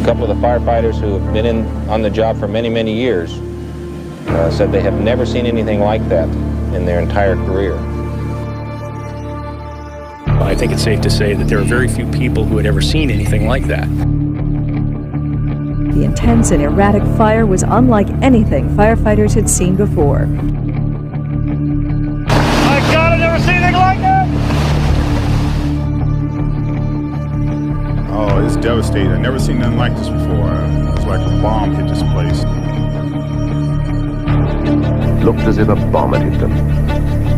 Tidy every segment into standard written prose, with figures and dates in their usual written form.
couple of the firefighters who have been on the job for many, many years said they have never seen anything like that in their entire career. I think it's safe to say that there are very few people who had ever seen anything like that. The intense and erratic fire was unlike anything firefighters had seen before. My God, I've never seen anything like that! Oh, it's devastating. I've never seen nothing like this before. It's like a bomb hit this place. It looked as if a bomb had hit them.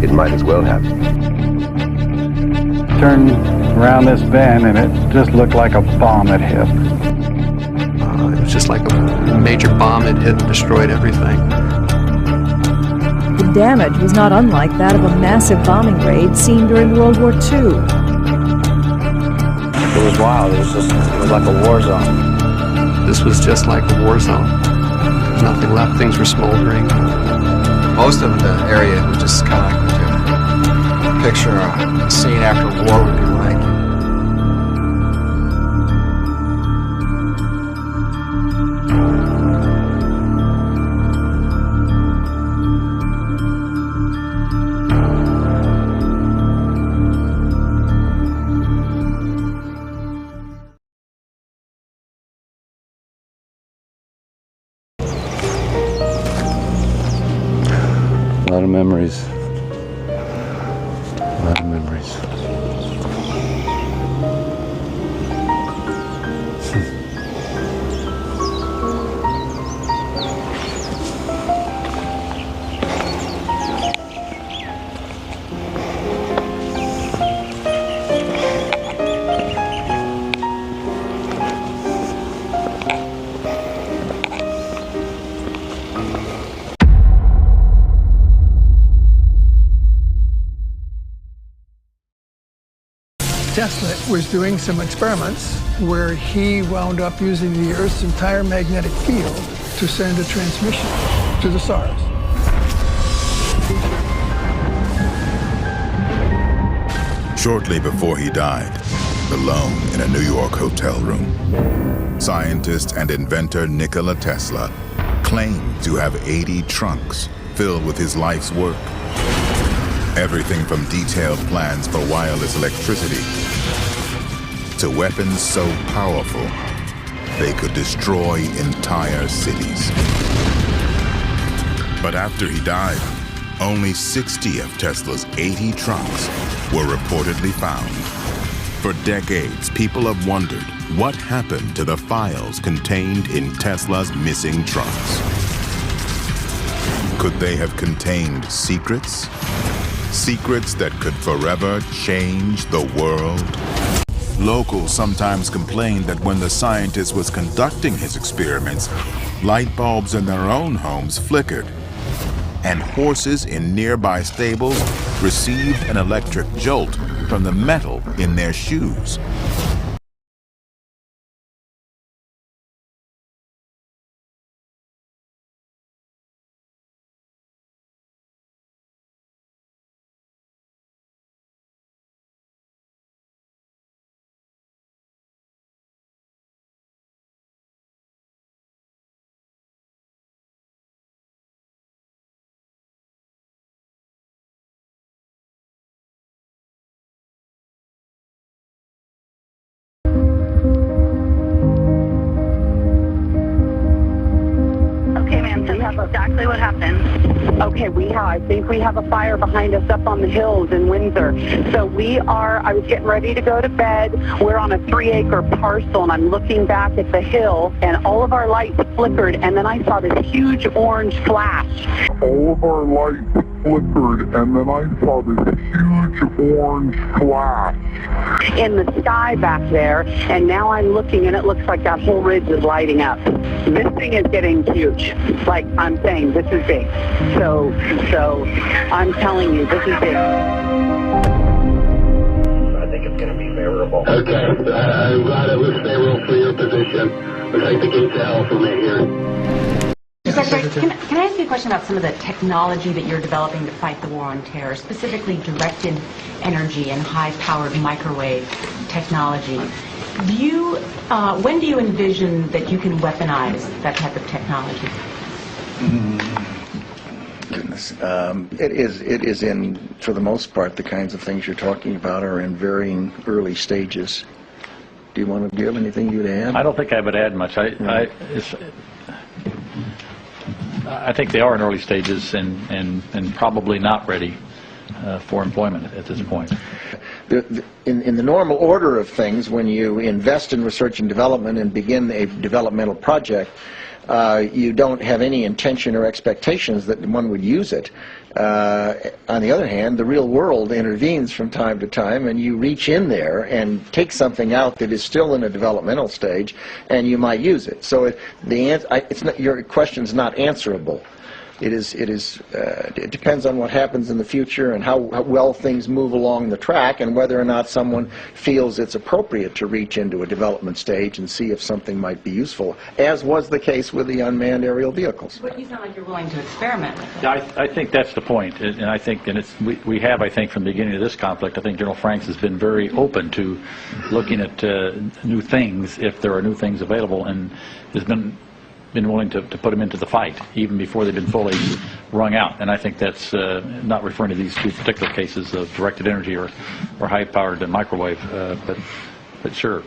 It might as well have. Turned around this bend and it just looked like a bomb had hit. It was just like a major bomb had hit and destroyed everything. The damage was not unlike that of a massive bombing raid seen during World War II. It was wild. It was like a war zone. This was just like a war zone. There's nothing left. Things were smoldering. Most of the area was just kind of like a picture a scene after war would be like. A lot of memories. A lot of memories. Tesla was doing some experiments where he wound up using the Earth's entire magnetic field to send a transmission to the stars. Shortly before he died, alone in a New York hotel room, scientist and inventor Nikola Tesla claimed to have 80 trunks filled with his life's work. Everything from detailed plans for wireless electricity to weapons so powerful they could destroy entire cities. But after he died, only 60 of Tesla's 80 trunks were reportedly found. For decades, people have wondered what happened to the files contained in Tesla's missing trunks. Could they have contained secrets? Secrets that could forever change the world? Locals sometimes complained that when the scientist was conducting his experiments, light bulbs in their own homes flickered, and horses in nearby stables received an electric jolt from the metal in their shoes. Exactly what happened. Okay, I think we have a fire behind us up on the hills in Windsor. So I was getting ready to go to bed. We're on a 3-acre parcel, and I'm looking back at the hill, and all of our lights flickered, and then I saw this huge orange flash. All of our lights flickered, and then I saw this huge orange flash in the sky back there, and now I'm looking, and it looks like that whole ridge is lighting up. This thing is getting huge. Like I'm saying, this is big. So I'm telling you, this is big. I think it's going to be favorable. Okay, I'm glad it was favorable for your position. Looks like the gates of hell for me here. Secretary, can I ask you a question about some of the technology that you're developing to fight the war on terror, specifically directed energy and high-powered microwave technology? When do you envision that you can weaponize that type of technology? Goodness, it is in, for the most part, the kinds of things you're talking about are in varying early stages. Do you have anything you'd add? I don't think I would add much. I think they are in early stages and probably not ready for employment at this point. In the normal order of things, when you invest in research and development and begin a developmental project, you don't have any intention or expectations that one would use it. On the other hand, the real world intervenes from time to time, and you reach in there and take something out that is still in a developmental stage, and you might use it. So your question's not answerable. It depends on what happens in the future and how well things move along the track, and whether or not someone feels it's appropriate to reach into a development stage and see if something might be useful, as was the case with the unmanned aerial vehicles. But you sound like you're willing to experiment with it. I think that's the point, and I think, we have, I think, from the beginning of this conflict, I think General Franks has been very open to looking at new things if there are new things available, and has been willing to put them into the fight even before they've been fully wrung out. And I think that's not referring to these two particular cases of directed energy or high-powered microwave, but sure.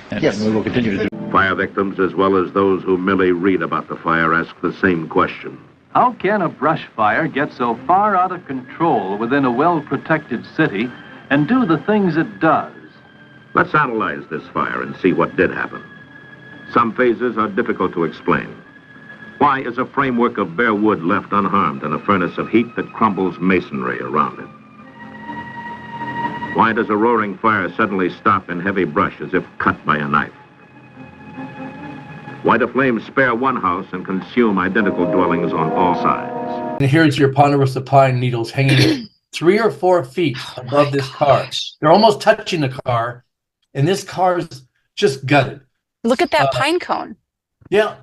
And, yes. And we will continue to do. Fire victims, as well as those who merely read about the fire, ask the same question. How can a brush fire get so far out of control within a well-protected city and do the things it does? Let's analyze this fire and see what did happen. Some phases are difficult to explain. Why is a framework of bare wood left unharmed in a furnace of heat that crumbles masonry around it? Why does a roaring fire suddenly stop in heavy brush as if cut by a knife? Why do flames spare one house and consume identical dwellings on all sides? And here's your ponderosa pine needles hanging 3 or 4 feet above this car. They're almost touching the car, and this car is just gutted. Look at that pine cone. Yeah.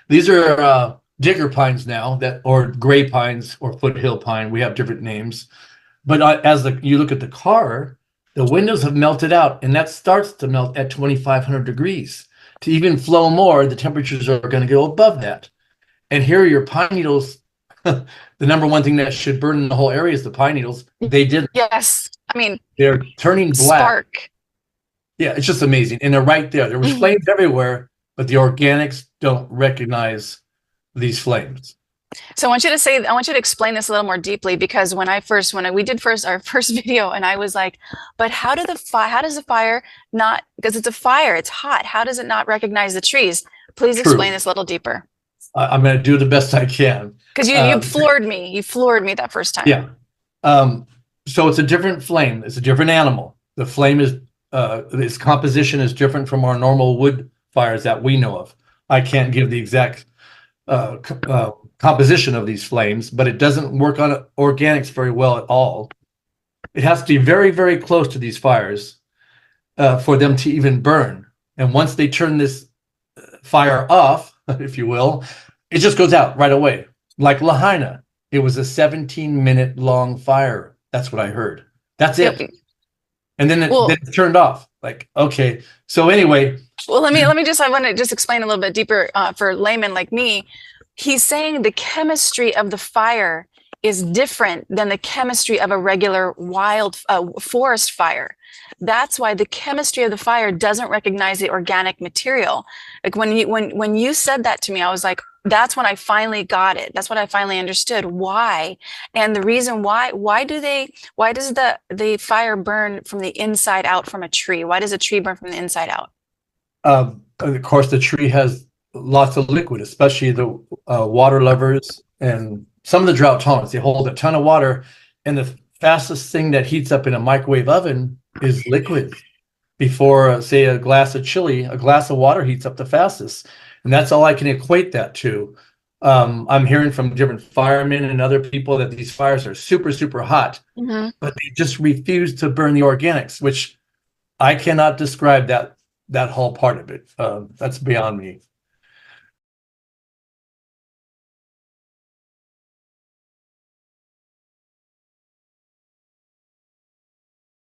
These are digger pines now, or gray pines or foothill pine. We have different names. But as you look at the car, the windows have melted out, and that starts to melt at 2,500 degrees. To even flow more, the temperatures are going to go above that. And here are your pine needles. The number one thing that should burn in the whole area is the pine needles. They didn't. Yes. I mean, they're turning black. Spark. Yeah, it's just amazing. And they're right there. There was flames everywhere, but the organics don't recognize these flames. So I want you to explain this a little more deeply, because when we did our first video, and I was like, but how does the fire not, because it's a fire, it's hot, how does it not recognize the trees? Please explain this a little deeper. I'm going to do the best I can. Because you floored me. You floored me that first time. Yeah. So it's a different flame. It's a different animal. The flame is, its composition is different from our normal wood fires that we know of. I can't give the exact composition of these flames, but it doesn't work on organics very well at all. It has to be very, very close to these fires for them to even burn. And once they turn this fire off, if you will, it just goes out right away. Like Lahaina, it was a 17-minute long fire. That's what I heard. That's it. And then it turned off. Like, okay. So anyway. Well, I want to just explain a little bit deeper for laymen like me. He's saying the chemistry of the fire is different than the chemistry of a regular wild forest fire. That's why the chemistry of the fire doesn't recognize the organic material. Like when you said that to me, I was like, that's when I finally got it. That's what I finally understood why. And the reason why does the fire burn from the inside out from a tree? Why does a tree burn from the inside out? Of course, the tree has lots of liquid, especially the water lovers and some of the drought tolerance. They hold a ton of water, and the fastest thing that heats up in a microwave oven is liquid. Before, say, a glass of chili, a glass of water heats up the fastest. And that's all I can equate that to. I'm hearing from different firemen and other people that these fires are super, super hot, but they just refuse to burn the organics, which I cannot describe that whole part of it. That's beyond me.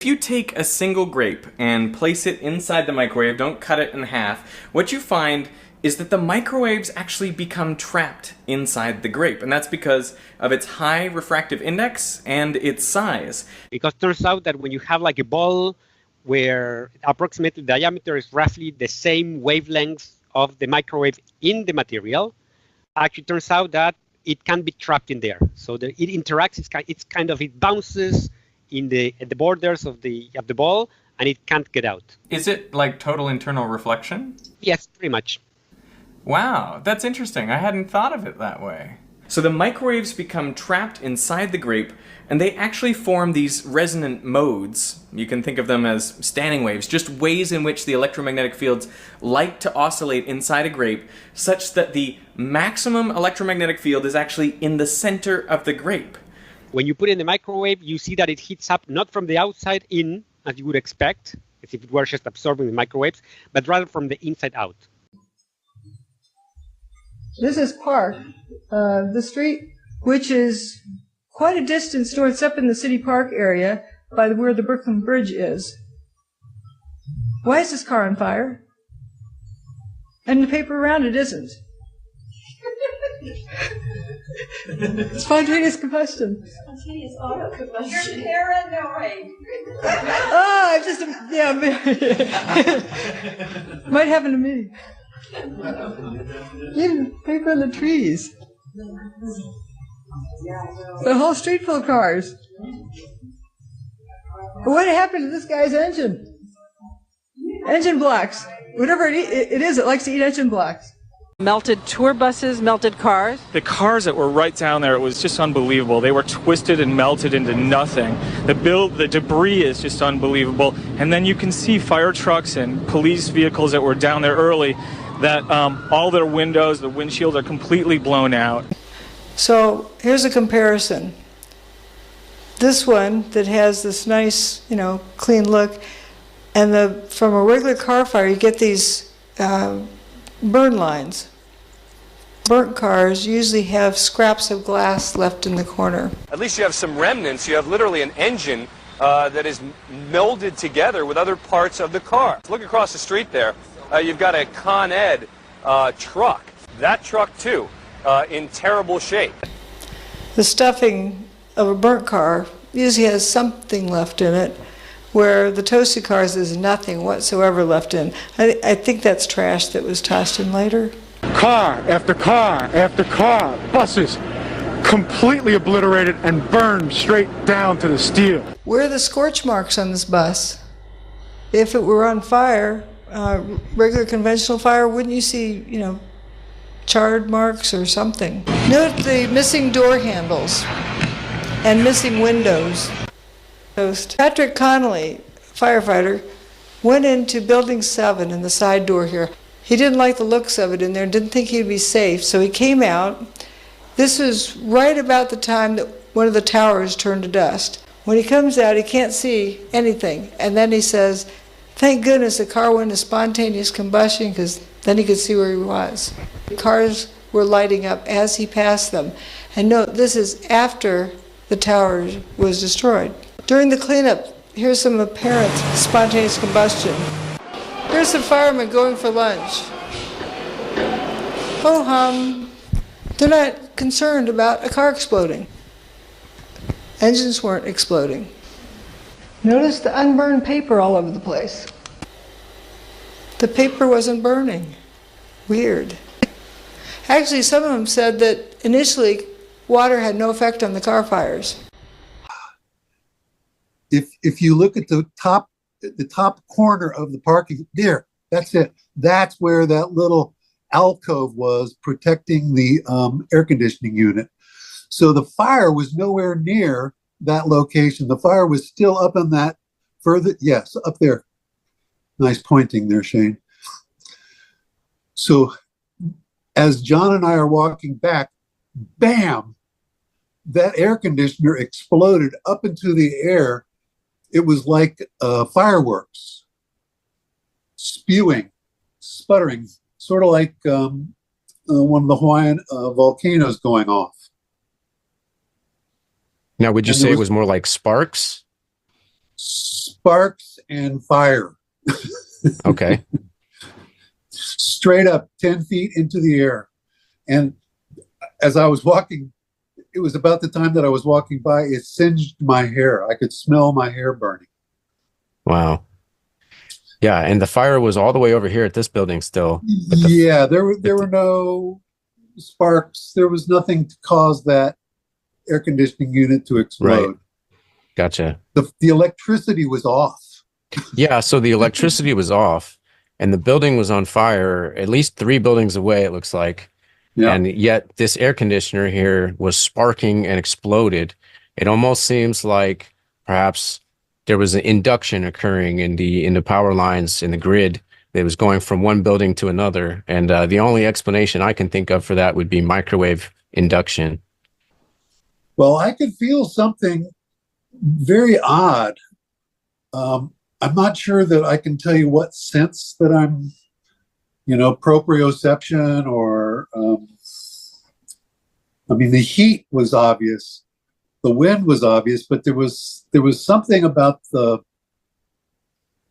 If you take a single grape and place it inside the microwave, don't cut it in half, what you find is that the microwaves actually become trapped inside the grape, and that's because of its high refractive index and its size. Because it turns out that when you have like a ball where approximately the diameter is roughly the same wavelength of the microwave in the material, actually turns out that it can be trapped in there. So it interacts, it bounces at the borders of the ball, and it can't get out. Is it like total internal reflection? Yes, pretty much. Wow, that's interesting. I hadn't thought of it that way. So the microwaves become trapped inside the grape, and they actually form these resonant modes. You can think of them as standing waves, just ways in which the electromagnetic fields like to oscillate inside a grape, such that the maximum electromagnetic field is actually in the center of the grape. When you put it in the microwave, you see that it heats up not from the outside in, as you would expect, as if it were just absorbing the microwaves, but rather from the inside out. This is Park, the street, which is quite a distance north. It's up in the City Park area by where the Brooklyn Bridge is. Why is this car on fire? And the paper around it isn't. Spontaneous combustion. Spontaneous auto combustion. You're Karen, no way. Oh, I've just, yeah, might happen to me. Even paper in the trees. The whole street full of cars. What happened to this guy's engine? Engine blocks. Whatever it is, it likes to eat engine blocks. Melted tour buses, melted cars. The cars that were right down there, it was just unbelievable. They were twisted and melted into nothing. The debris is just unbelievable. And then you can see fire trucks and police vehicles that were down there early that all their windows, the windshields are completely blown out. So here's a comparison. This one that has this nice, clean look, and from a regular car fire, you get these burn lines. Burnt cars usually have scraps of glass left in the corner. At least you have some remnants. You have literally an engine that is melded together with other parts of the car. Look across the street there. You've got a Con Ed truck. That truck, too, in terrible shape. The stuffing of a burnt car usually has something left in it, where the toasted cars there's nothing whatsoever left in. I think that's trash that was tossed in later. Car after car after car, buses completely obliterated and burned straight down to the steel. Where are the scorch marks on this bus? If it were on fire, regular conventional fire, wouldn't you see, charred marks or something? Note the missing door handles and missing windows. Patrick Connolly, firefighter, went into building 7 in the side door here. He didn't like the looks of it in there, didn't think he'd be safe, so he came out. This was right about the time that one of the towers turned to dust. When he comes out, he can't see anything, and then he says, thank goodness the car went into spontaneous combustion, because then he could see where he was. The cars were lighting up as he passed them. And note, this is after the tower was destroyed. During the cleanup, here's some apparent spontaneous combustion. Here's some firemen going for lunch. Ho-hum. They're not concerned about a car exploding. Engines weren't exploding. Notice the unburned paper all over the place. The paper wasn't burning. Weird. Actually, some of them said that initially water had no effect on the car fires. If you look at the top corner of the parking, there, that's it. That's where that little alcove was protecting the air conditioning unit. So the fire was nowhere near that location. The fire was still up on that further, yes, up there. Nice pointing there, Shane. So as John and I are walking back, bam, that air conditioner exploded up into the air. It was like fireworks, spewing, sputtering, sort of like one of the Hawaiian volcanoes going off. Now, would you say it was more like sparks? Sparks and fire. Okay. Straight up 10 feet into the air. And as I was walking, it was about the time that I was walking by, it singed my hair. I could smell my hair burning. Wow. Yeah, and the fire was all the way over here at this building still. Yeah, there were no sparks. There was nothing to cause that air conditioning unit to explode. Right. Gotcha. The electricity was off. Yeah, so the electricity was off and the building was on fire, at least 3 buildings away, it looks like. Yeah. And yet this air conditioner here was sparking and exploded. It almost seems like perhaps there was an induction occurring in the power lines in the grid that was going from one building to another. And the only explanation I can think of for that would be microwave induction. Well, I could feel something very odd. I'm not sure that I can tell you what sense that I'm, proprioception or, the heat was obvious. The wind was obvious, but there was something about the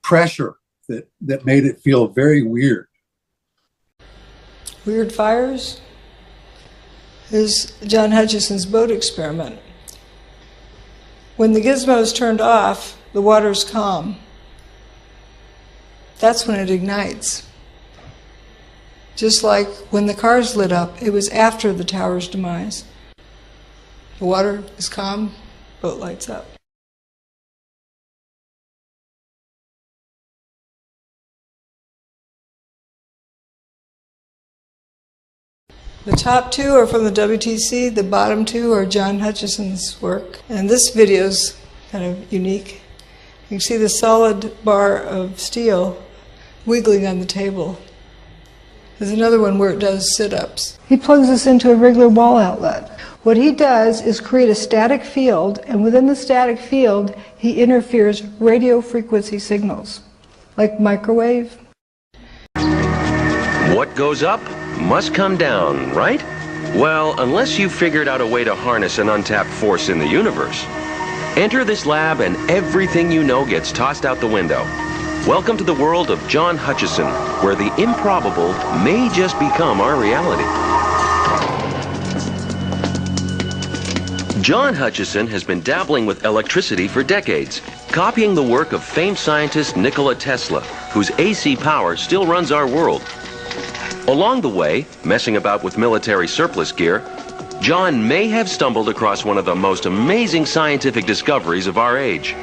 pressure that made it feel very weird. Weird fires is John Hutchison's boat experiment. When the gizmo is turned off, the water's calm. That's when it ignites. Just like when the cars lit up, it was after the tower's demise. The water is calm, boat lights up. The top 2 are from the WTC, the bottom 2 are John Hutchison's work. And this video is kind of unique. You can see the solid bar of steel wiggling on the table. There's another one where it does sit-ups. He plugs this into a regular wall outlet. What he does is create a static field, and within the static field, he interferes radio frequency signals, like microwave. What goes up must come down, right? Well, unless you've figured out a way to harness an untapped force in the universe. Enter this lab and everything you know gets tossed out the window. Welcome to the world of John Hutchison, where the improbable may just become our reality. John Hutchison has been dabbling with electricity for decades, copying the work of famed scientist Nikola Tesla, whose AC power still runs our world. Along the way, messing about with military surplus gear, John may have stumbled across one of the most amazing scientific discoveries of our age.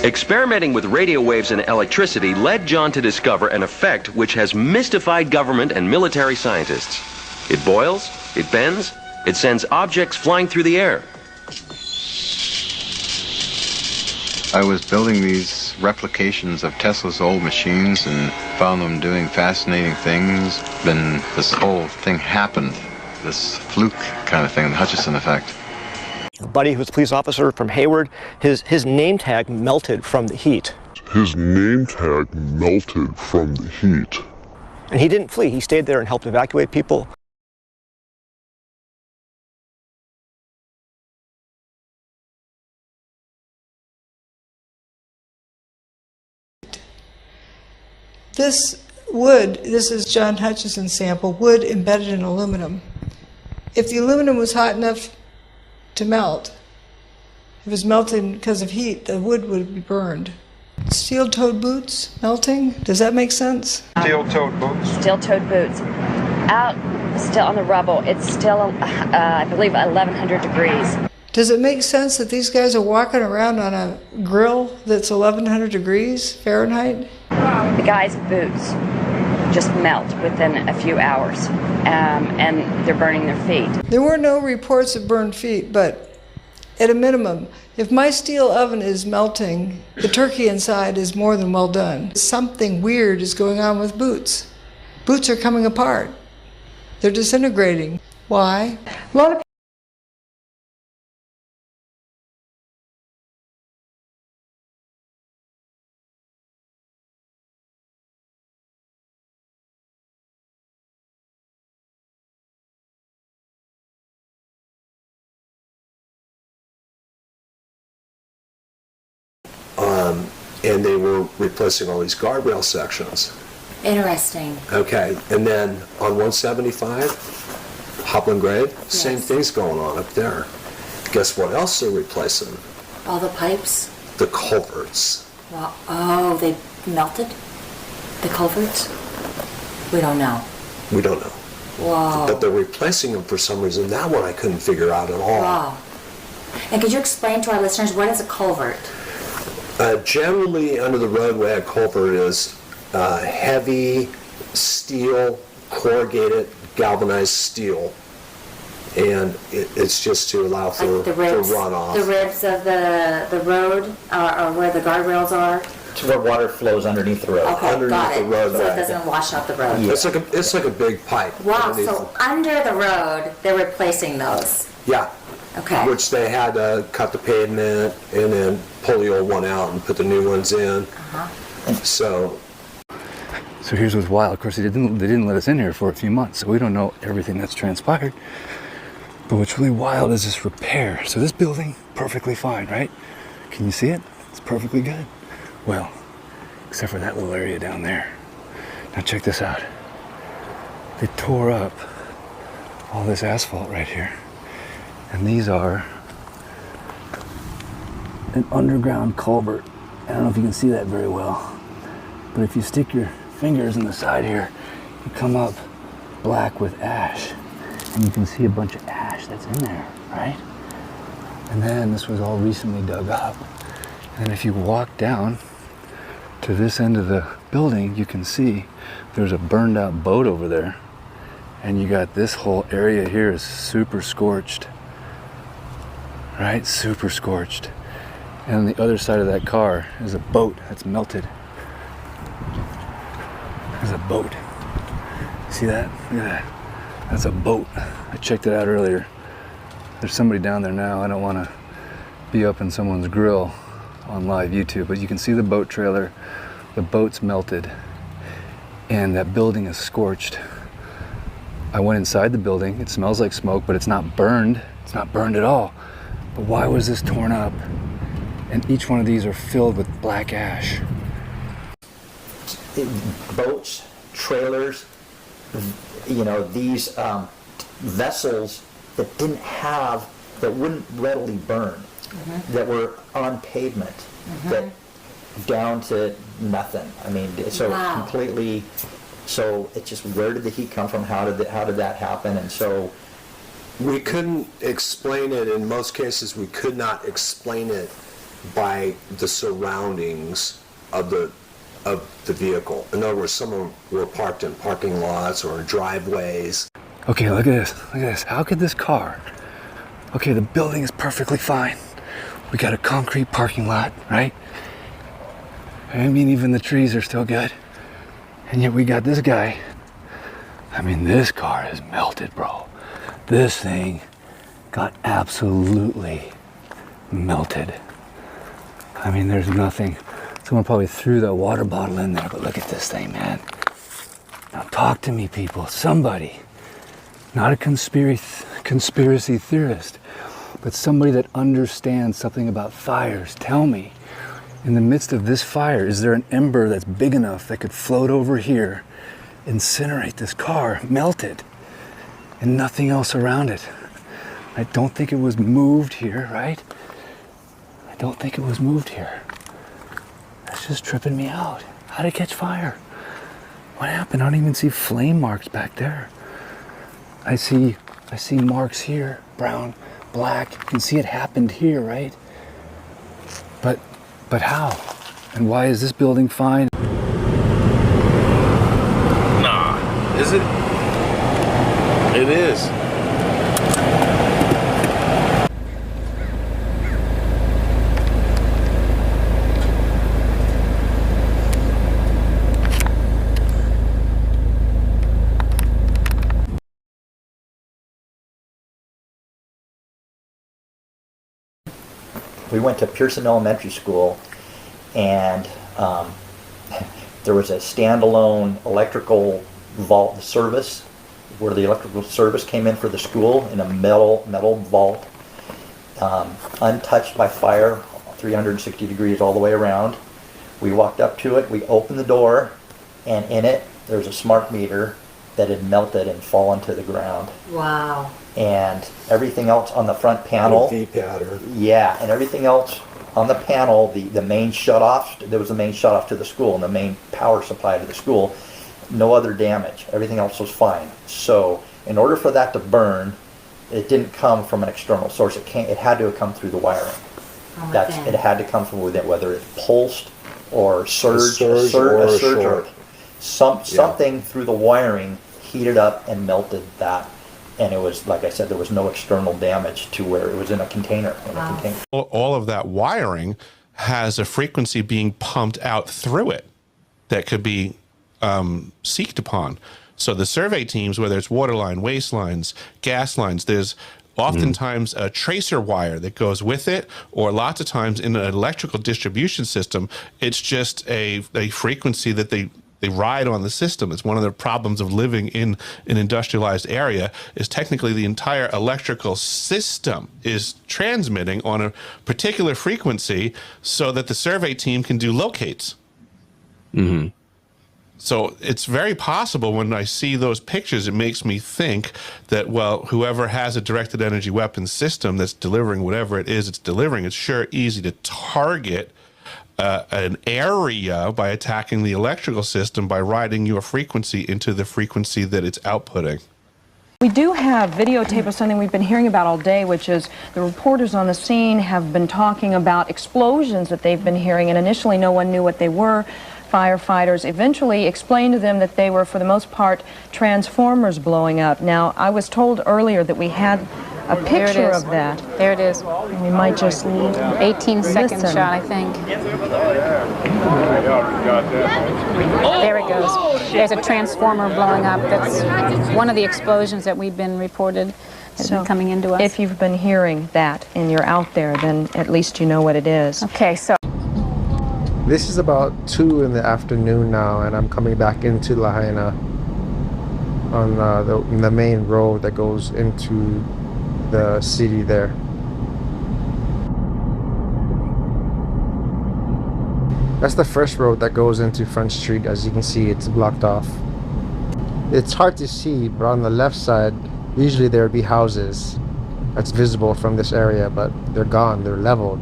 Experimenting with radio waves and electricity led John to discover an effect which has mystified government and military scientists. It boils, it bends, it sends objects flying through the air. I was building these replications of Tesla's old machines and found them doing fascinating things. Then this whole thing happened, this fluke kind of thing, the Hutchison effect. A buddy who was a police officer from Hayward, his name tag melted from the heat. His name tag melted from the heat. And he didn't flee. He stayed there and helped evacuate people. This wood, this is John Hutchison's sample, wood embedded in aluminum. If the aluminum was hot enough to melt, if it was melting because of heat, the wood would be burned. Steel-toed boots melting, does that make sense? Steel-toed boots. Steel-toed boots. Out, still on the rubble, it's still, I believe, 1,100 degrees. Does it make sense that these guys are walking around on a grill that's 1,100 degrees Fahrenheit? The guy's boots just melt within a few hours, and they're burning their feet. There were no reports of burned feet, but at a minimum, if my steel oven is melting, the turkey inside is more than well done. Something weird is going on with boots. Boots are coming apart. They're disintegrating. Why? A lot of and they were replacing all these guardrail sections. Interesting. Okay, and then on 175, Hopland Grade, same thing's going on up there. Guess what else they're replacing? All the pipes? The culverts. Wow. Oh, they melted? The culverts? We don't know. We don't know. Wow. But they're replacing them for some reason. That one I couldn't figure out at all. Wow. And could you explain to our listeners, what is a culvert? Generally, under the roadway, a culvert is heavy steel, corrugated, galvanized steel. And it's just to allow for runoff. The ribs of the road are where the guardrails are? To where water flows underneath the road. Okay, got it. The road. So it doesn't wash out the road. Yeah. It's like a big pipe. Wow, so under the road, they're replacing those. Yeah. Okay. Which they had to cut the pavement and then pull the old one out and put the new ones in. So here's what's wild. Of course, they didn't let us in here for a few months, so we don't know everything that's transpired. But what's really wild is this repair. So this building, perfectly fine, right? Can you see it? It's perfectly good. Well, except for that little area down there. Now check this out. They tore up all this asphalt right here. And these are an underground culvert. I don't know if you can see that very well, but if you stick your fingers in the side here, you come up black with ash. And you can see a bunch of ash that's in there, right? And then this was all recently dug up. And if you walk down to this end of the building, you can see there's a burned out boat over there. And you got this whole area here is super scorched. Right? Super scorched. And on the other side of that car is a boat that's melted. There's a boat. See that? Look at that. That's a boat. I checked it out earlier. There's somebody down there now. I don't want to be up in someone's grill on live YouTube, but you can see the boat trailer. The boat's melted and that building is scorched. I went inside the building. It smells like smoke, but it's not burned. It's not burned at all. But why was this torn up? And each one of these are filled with black ash. Boats, trailers, these vessels that wouldn't readily burn, that were on pavement, that down to nothing. I mean, so completely. So it's just, where did the heat come from? How did that happen? And so we couldn't explain it. In most cases, we could not explain it by the surroundings of the vehicle. In other words, some of them were parked in parking lots or in driveways. Okay, look at this. Look at this. How could this car? Okay, the building is perfectly fine. We got a concrete parking lot, right? I mean, even the trees are still good. And yet we got this guy. I mean, this car is melted, bro. This thing got absolutely melted. I mean, there's nothing. Someone probably threw that water bottle in there, but look at this thing, man. Now talk to me, people. Somebody, not a conspiracy theorist, but somebody that understands something about fires. Tell me, in the midst of this fire, is there an ember that's big enough that could float over here, incinerate this car, melt it, and nothing else around it? I don't think it was moved here, right? I don't think it was moved here. That's just tripping me out. How did it catch fire? What happened? I don't even see flame marks back there. I see marks here, brown, black. You can see it happened here, right? But how? And why is this building fine? Nah, is it? It is. We went to Pearson Elementary School, and there was a standalone electrical vault service where the electrical service came in for the school in a metal vault, untouched by fire, 360 degrees all the way around. We walked up to it, we opened the door, and in it, there's a smart meter that had melted and fallen to the ground. Wow. And everything else on the front panel. V-pattern. Yeah, and everything else on the panel, the main shut-off, there was a main shut-off to the school and the main power supply to the school. No other damage. Everything else was fine. So in order for that to burn, it didn't come from an external source. It had to have come through the wiring. It had to come from within, whether it pulsed or surged, or something through the wiring heated up and melted that. And it was, like I said, there was no external damage to where it was in a container. All of that wiring has a frequency being pumped out through it that could be seeked upon. So the survey teams, whether it's water line, waste lines, gas lines, there's oftentimes a tracer wire that goes with it, or lots of times in an electrical distribution system, it's just a frequency that they ride on the system. It's one of the problems of living in an industrialized area is technically the entire electrical system is transmitting on a particular frequency so that the survey team can do locates. Mm-hmm. So it's very possible when I see those pictures, it makes me think that, well, whoever has a directed energy weapon system that's delivering whatever it is it's delivering, it's sure easy to target an area by attacking the electrical system by riding your frequency into the frequency that it's outputting. We do have videotape of something we've been hearing about all day, which is the reporters on the scene have been talking about explosions that they've been hearing, and initially no one knew what they were. Firefighters eventually explained to them that they were, for the most part, transformers blowing up. Now, I was told earlier that we had a picture of that. There it is. We might just 18-second shot, I think. There it goes. There's a transformer blowing up. That's one of the explosions that we've been reported has been coming into us. If you've been hearing that and you're out there, then at least you know what it is. Okay, so this is about 2 in the afternoon now, and I'm coming back into Lahaina on the main road that goes into the city there. That's the first road that goes into Front Street. As you can see, it's blocked off. It's hard to see, but on the left side, usually there would be houses that's visible from this area, but they're gone, they're leveled.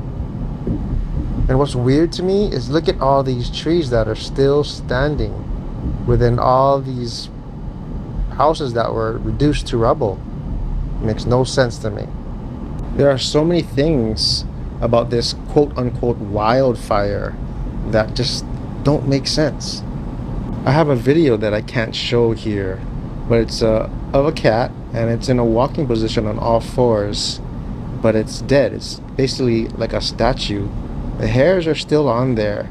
And what's weird to me is look at all these trees that are still standing within all these houses that were reduced to rubble. It makes no sense to me. There are so many things about this quote-unquote wildfire that just don't make sense. I have a video that I can't show here, but it's of a cat, and it's in a walking position on all fours, but it's dead. It's basically like a statue. The hairs are still on there,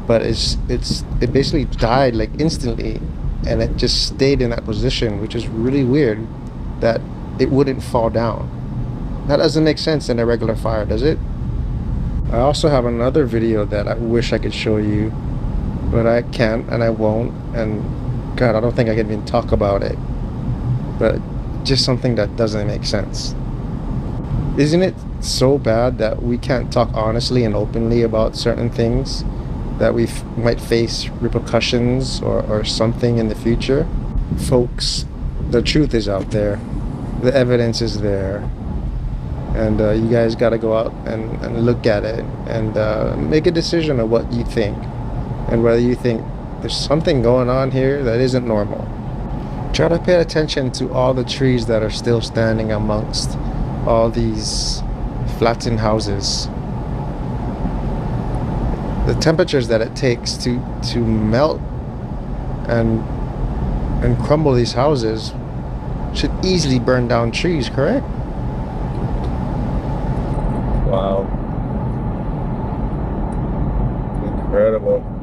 but it basically died like instantly, and it just stayed in that position, which is really weird that it wouldn't fall down. That doesn't make sense in a regular fire, does it? I also have another video that I wish I could show you, but I can't and I won't, and God, I don't think I can even talk about it. But just something that doesn't make sense. Isn't it so bad that we can't talk honestly and openly about certain things, that we might face repercussions or something in the future? Folks, the truth is out there. The evidence is there. And you guys got to go out and look at it and make a decision of what you think and whether you think there's something going on here that isn't normal. Try to pay attention to all the trees that are still standing amongst all these flattened houses. The temperatures that it takes to melt and crumble these houses should easily burn down trees, correct? Wow. Incredible.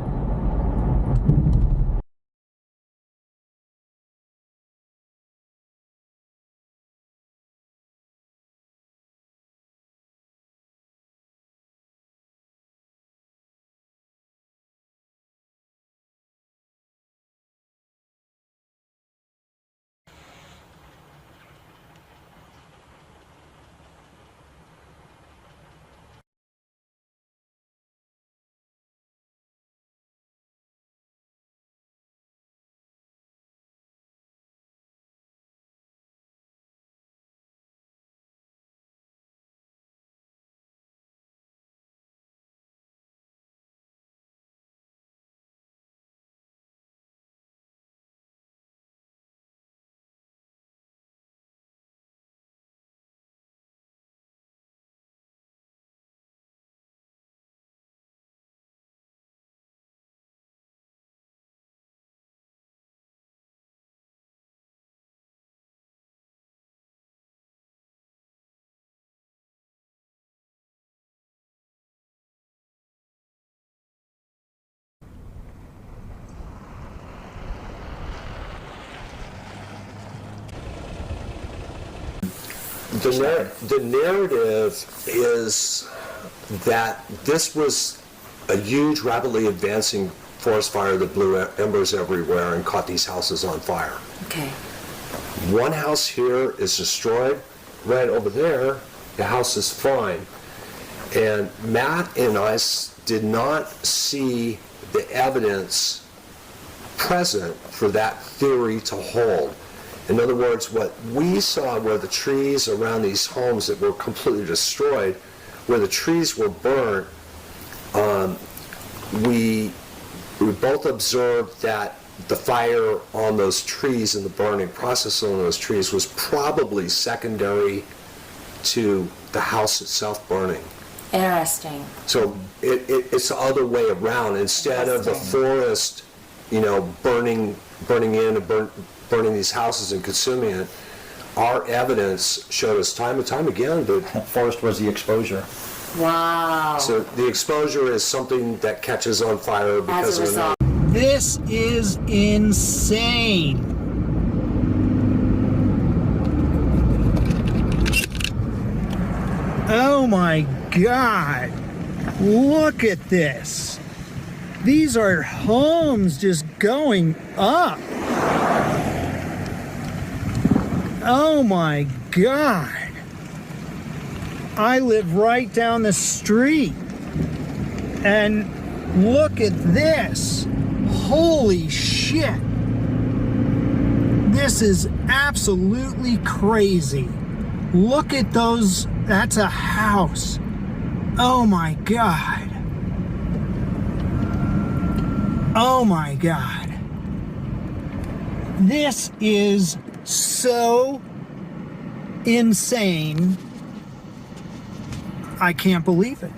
The narrative is that this was a huge, rapidly advancing forest fire that blew embers everywhere and caught these houses on fire. Okay. One house here is destroyed. Right over there, the house is fine. And Matt and I did not see the evidence present for that theory to hold. In other words, what we saw were the trees around these homes that were completely destroyed, where the trees were burnt. We both observed that the fire on those trees and the burning process on those trees was probably secondary to the house itself burning. Interesting. So it's the other way around. Instead of the forest, burning in and burning these houses and consuming it, our evidence showed us time and time again that forest was the exposure. Wow. So the exposure is something that catches on fire because of an. This is insane. Oh my God. Look at this. These are homes just going up. Oh my God. I live right down the street. And look at this. Holy shit. This is absolutely crazy. Look at those. That's a house. Oh my God. Oh my God. This is so insane. I can't believe it.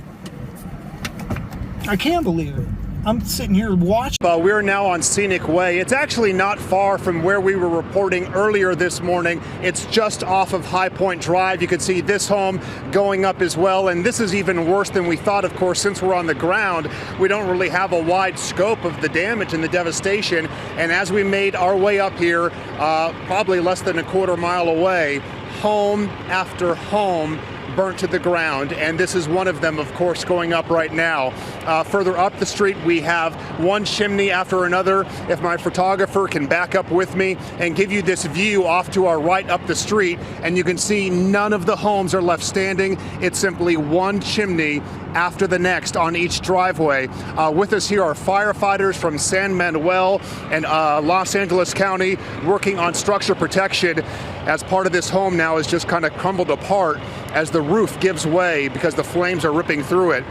I can't believe it. I'm sitting here watching. We're now on Scenic Way. It's actually not far from where we were reporting earlier this morning. It's just off of High Point Drive. You can see this home going up as well. And this is even worse than we thought, of course, since we're on the ground. We don't really have a wide scope of the damage and the devastation. And as we made our way up here, probably less than a quarter mile away, home after home burnt to the ground, and this is one of them, of course, going up right now. Further up the street, we have one chimney after another. If my photographer can back up with me and give you this view off to our right up the street, and you can see none of the homes are left standing. It's simply one chimney after the next on each driveway. With us here are firefighters from San Manuel and Los Angeles County working on structure protection, as part of this home now is just kind of crumbled apart as the roof gives way because the flames are ripping through it.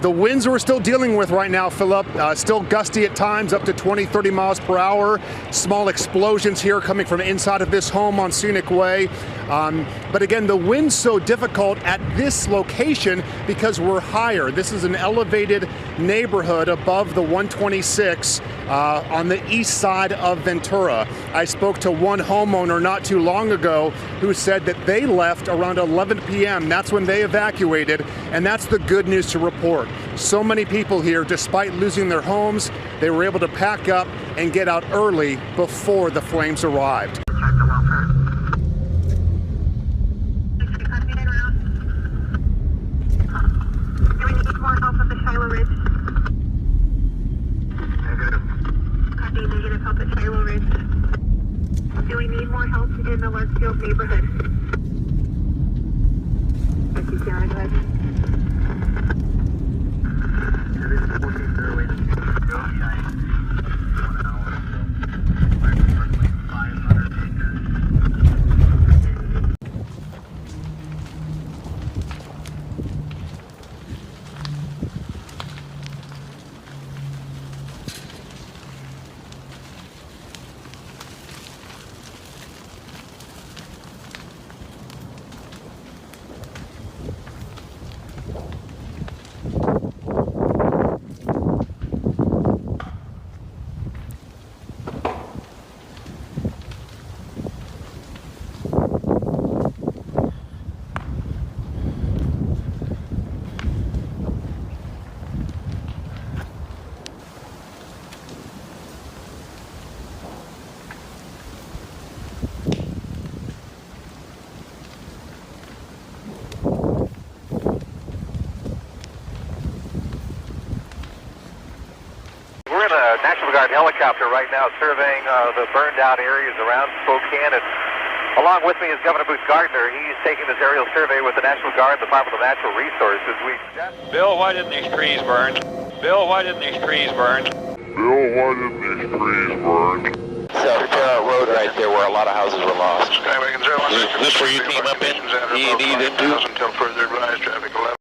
The winds we're still dealing with right now, Philip, still gusty at times, up to 20, 30 miles per hour. Small explosions here coming from inside of this home on Scenic Way. But again, the wind's so difficult at this location because we're higher. This is an elevated neighborhood above the 126 on the east side of Ventura. I spoke to one homeowner not too long ago who said that they left around 11 p.m. That's when they evacuated, and that's the good news to report. So many people here, despite losing their homes, they were able to pack up and get out early before the flames arrived. Do we need more help in the Westfield neighborhood? Thank you, Karen. Go ahead. Guard helicopter right now surveying the burned out areas around Spokane. And along with me is Governor Booth Gardner. He's taking this aerial survey with the National Guard, the Department of Natural Resources. Bill, why didn't these trees burn? Bill, why didn't these trees burn? Bill, why didn't these trees burn? South Carolina Road right there where a lot of houses were lost. Skywagon 016. This where you came up in? E&E didn't do? Until further advised, traffic 11.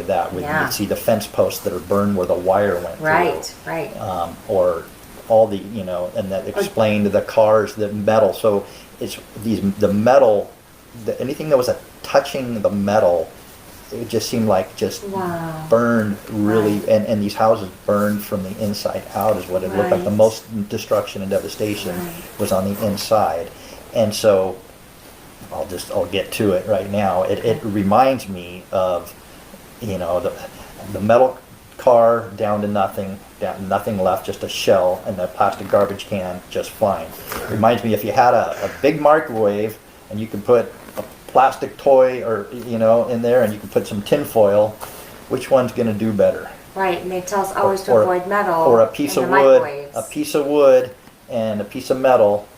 That when you see the fence posts that are burned where the wire went through. Right. Or all the, you know, and that explained the cars, the metal. So it's the metal, anything that was touching the metal, it just seemed like burned really, and these houses burned from the inside out is what it looked like. The most destruction and devastation was on the inside. And so I'll get to it right now. It reminds me of, you know, the metal car down to nothing left, just a shell, and the plastic garbage can just fine. Reminds me if you had a big microwave and you could put a plastic toy or, you know, in there, and you could put some tin foil, which one's going to do better? Right, and they tell us always to avoid metal or a piece of wood and a piece of metal.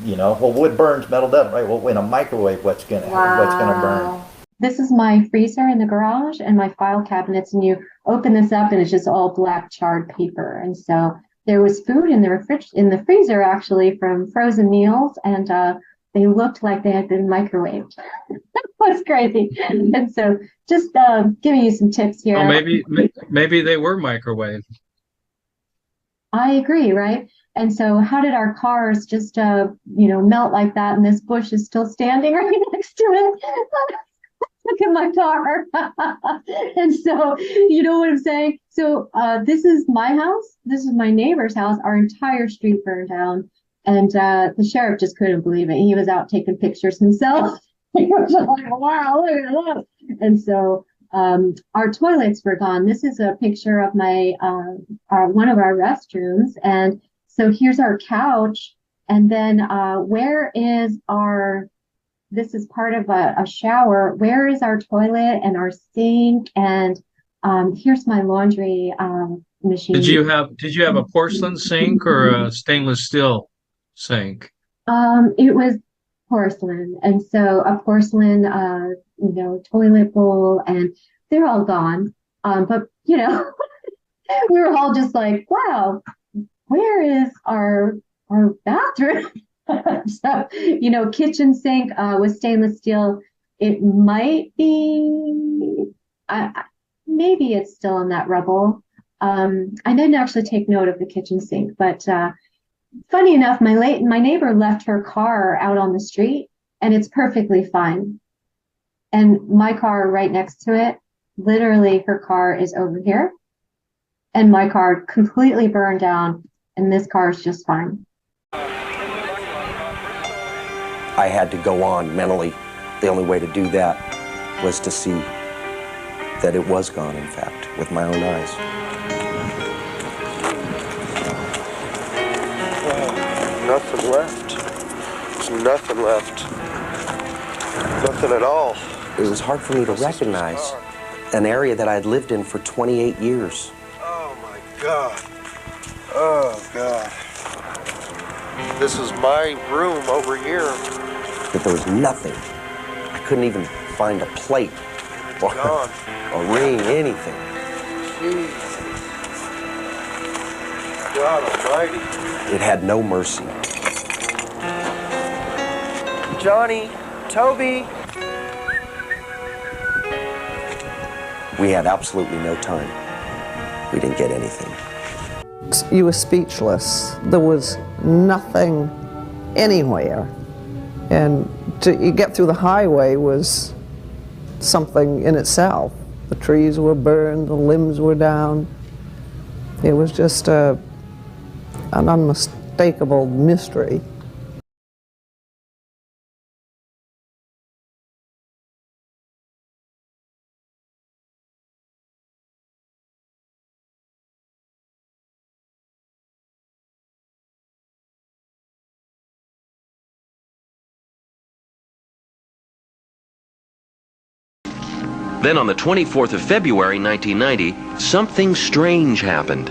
You know, well, wood burns, metal doesn't, right? Well, in a microwave, what's gonna burn? This is my freezer in the garage and my file cabinets, and you open this up and it's just all black charred paper. And so there was food in the freezer actually from frozen meals, and they looked like they had been microwaved. That was crazy. And so just giving you some tips here. Well, maybe they were microwaved. I agree, right? And so how did our cars just melt like that, and this bush is still standing right next to it? Look at my car. And so, you know what I'm saying? So this is my house. This is my neighbor's house. Our entire street burned down. And the sheriff just couldn't believe it. He was out taking pictures himself. He was like, wow, look at that. And so our toilets were gone. This is a picture of my one of our restrooms. And so here's our couch. And then where is our... This is part of a shower. Where is our toilet and our sink? And here's my laundry machine. Did you have a porcelain sink or a stainless steel sink? It was porcelain, and so a porcelain, toilet bowl, and they're all gone. But we were all just like, wow, where is our bathroom? So, kitchen sink with stainless steel. It might be, maybe it's still in that rubble. I didn't actually take note of the kitchen sink, but funny enough, my neighbor left her car out on the street, and it's perfectly fine. And my car right next to it, literally her car is over here, and my car completely burned down, and this car is just fine. I had to go on mentally. The only way to do that was to see that it was gone, in fact, with my own eyes. Nothing left. There's nothing left. Nothing at all. It was hard for me to recognize an area that I had lived in for 28 years. Oh my God. Oh God. This is my room over here. But there was nothing. I couldn't even find a plate or a ring, anything. Jeez. God almighty. It had no mercy. Johnny, Toby. We had absolutely no time. we didn't get anything. You were speechless. There was nothing anywhere. And to get through the highway was something in itself. The trees were burned, the limbs were down. It was just an unmistakable mystery. Then on the 24th of February 1990, something strange happened.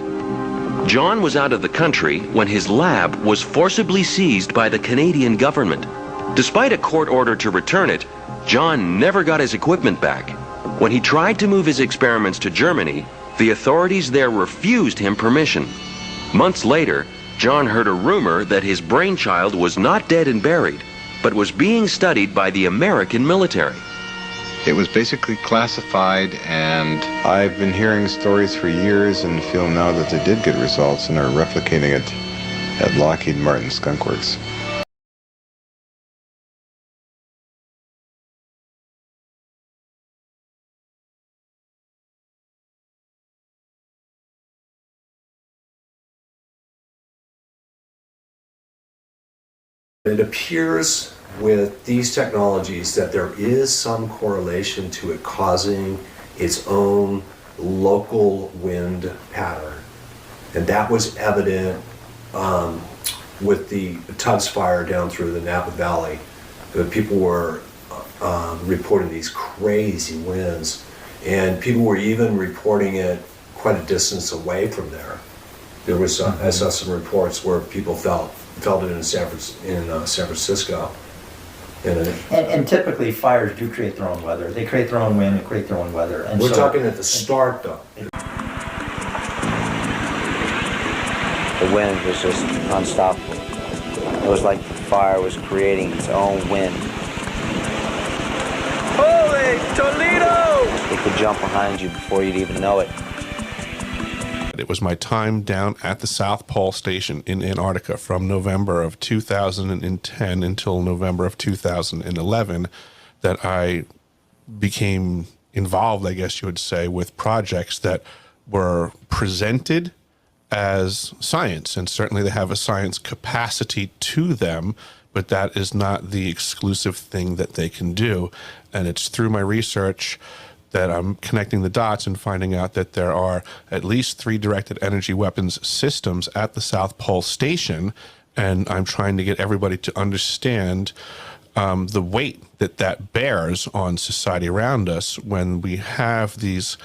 John was out of the country when his lab was forcibly seized by the Canadian government. Despite a court order to return it, John never got his equipment back. When he tried to move his experiments to Germany, the authorities there refused him permission. Months later, John heard a rumor that his brainchild was not dead and buried, but was being studied by the American military. It was basically classified, and I've been hearing stories for years and feel now that they did get results and are replicating it at Lockheed Martin Skunk Works. It appears with these technologies that there is some correlation to it causing its own local wind pattern. And that was evident with the Tubbs fire down through the Napa Valley. People were reporting these crazy winds, and people were even reporting it quite a distance away from there. There was, I saw some reports where people felt it in San Francisco. And typically fires do create their own weather. They create their own wind and create their own weather. And we're so, talking at the start, though. The wind was just unstoppable. It was like the fire was creating its own wind. Holy Toledo! It could jump behind you before you'd even know it. It was my time down at the South Pole Station in Antarctica from November of 2010 until November of 2011 that I became involved, I guess you would say, with projects that were presented as science. And certainly they have a science capacity to them, but that is not the exclusive thing that they can do. And it's through my research that I'm connecting the dots and finding out that there are at least 3 directed energy weapons systems at the South Pole Station, and I'm trying to get everybody to understand the weight that that bears on society around us when we have these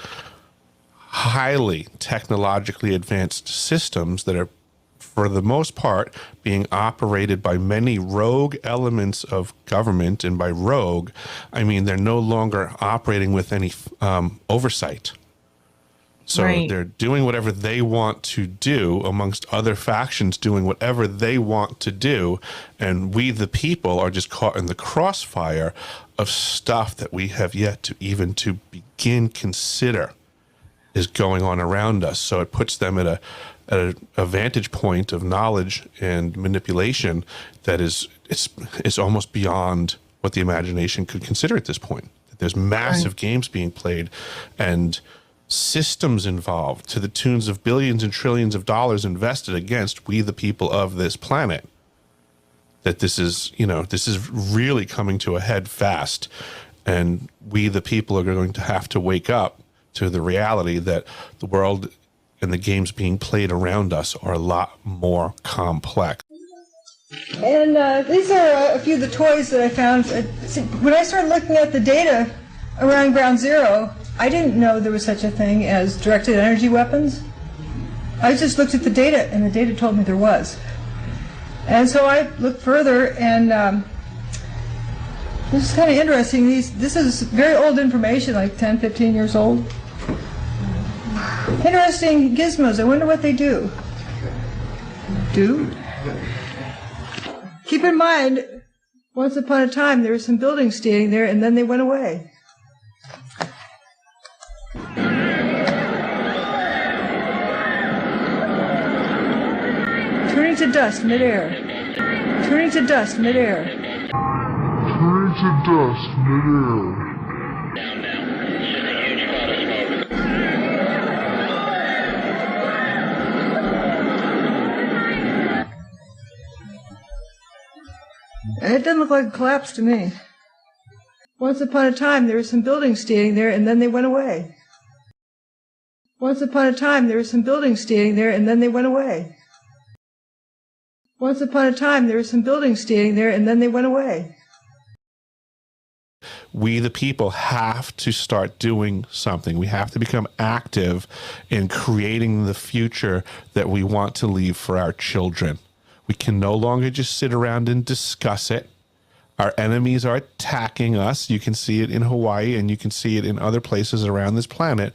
highly technologically advanced systems that are, for the most part, being operated by many rogue elements of government. And by rogue, I mean they're no longer operating with any oversight. So they're doing whatever they want to do, amongst other factions doing whatever they want to do. And we, the people, are just caught in the crossfire of stuff that we have yet to even to begin consider is going on around us. So it puts them at a vantage point of knowledge and manipulation that is it's almost beyond what the imagination could consider at this point. There's massive games being played and systems involved to the tunes of billions and trillions of dollars invested against we, the people of this planet. That this is really coming to a head fast, and we, the people, are going to have to wake up to the reality that the world and the games being played around us are a lot more complex. And these are a few of the toys that I found. When I started looking at the data around Ground Zero, I didn't know there was such a thing as directed energy weapons. I just looked at the data, and the data told me there was. And so I looked further, and this is kind of interesting. This is very old information, like 10, 15 years old. Interesting gizmos. I wonder what they do. Keep in mind, once upon a time, there were some buildings standing there, and then they went away. dust midair. Turning to dust midair. Turning to dust midair. It doesn't look like a collapse to me. Once upon a time, there were some buildings standing there, and then they went away. Once upon a time, there were some buildings standing there, and then they went away. Once upon a time, there were some buildings standing there, and then they went away. We, the people, have to start doing something. We have to become active in creating the future that we want to leave for our children. We can no longer just sit around and discuss it. Our enemies are attacking us. You can see it in Hawaii, and you can see it in other places around this planet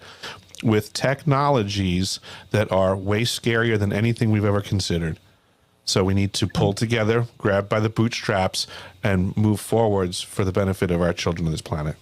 with technologies that are way scarier than anything we've ever considered. So we need to pull together, grab by the bootstraps, and move forwards for the benefit of our children on this planet.